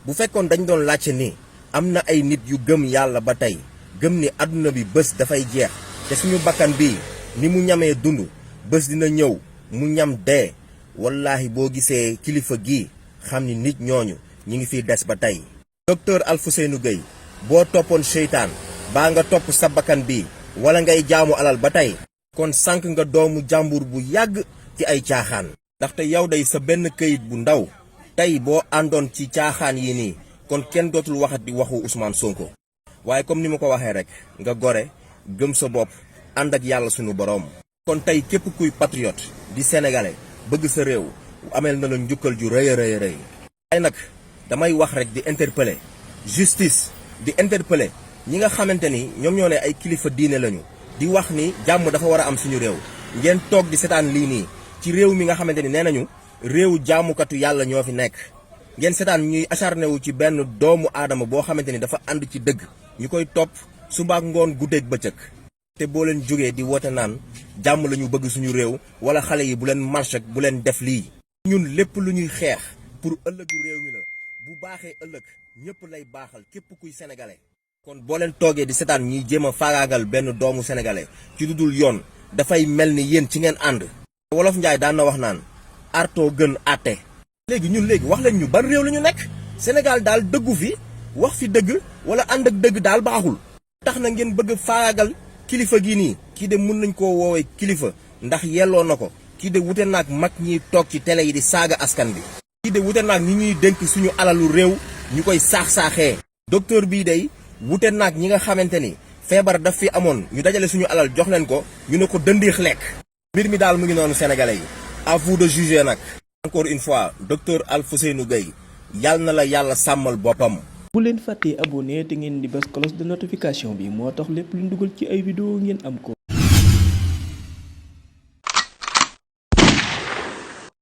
bu fekkoon dañ doon laajte ni am na ay nit yu gëm yàlla ba tey gëm ni àdduna bi bés dafay jeex te suñu bakkan bii ni mu ñamee dund bés dina ñëw mu ñam dee wallaahi boo gisee kilifa gii xam ni nit ñooñu ñi ngi fiy des ba tey. docteur Alfousseynou Gaye boo toppoon seytaan baa nga topp sa bakkan bii wala ngay jaamu alal ba tey kon sànq nga doomu jàmbur bu yàgg ci ay caaxaan. ndaxte yow day sa benn këyit bu ndaw tey boo àndoon ci caaxaan yi nii kon kenn dootul waxat di waxu Ousmane Sonko. waaye comme ni ma ko waxee rek nga gore gëm sa bopp ànd ak yàlla sunu boroom. kon tey képp kuy patriote di sénégalais bëgg sa réew ameel na la njukkal ju rëy a rëy rëy. waaye nag damay wax rek di interpeller justice di interpeller ñi nga xamante ni ñoom ñoo ne ay kilifa diine lañu di wax ni jàmm dafa war a am suñu réew ngeen toog di seetaan lii nii ci réew mi nga xamante ni nee nañu réewu jaamukatu yàlla ñoo fi nekk. ngeen seetaan ñuy acharné wu ci benn doomu aadama boo xamante ni dafa ànd ci dëgg ñu koy topp subaak ngoon guddeeg bëccëg. te boo leen jógee di woote naan jàmm la ñu bëgg suñu réew wala xale yi bu leen marche ak bu leen def lii. ñun lépp lu ñuy xeex pour ëllëgu réew mi la bu baaxee ëllëg ñëpp lay baaxal képp kuy sénégalais. kon boo leen toogee di seetaan ñuy jéem a faagaagal benn doomu sénégalais ci lu dul yoon dafay mel ni yéen ci ngeen ànd. wolof Njaay daan na wax naan artoo gën àtte. léegi wax leen ñu ban réew la ñu nekk Sénégal daal dëggu fi wax fi dëgg wala ànd ak dëgg daal baaxul. tax na ngeen bëgg faagaagal kilifa gii nii kii de mun nañ koo woowee kilifa ndax yelloo na ko kii de wute naag mag ñiy toog ci télé yi di saaga askan bi. kii de wute naag ñi ñuy dénk suñu alalu réew ñu koy saax-saaxee. docteur bii day wute naag ñi nga xamante ni feebar daf fi amoon ñu dajale suñu alal jox leen ko ñu ne ko dëndiix lekk. mbir mi daal mu ngi noonu sénégalais yi à vous de juger nag. encore une fois docteur Alfousseynou Gaye yàlla na la yàlla sàmmal boppam. bu leen fàttee abonné te ngeen di bës cloche de notification bi moo tax lépp lu ñu dugal ci ay vidéo ngeen am ko.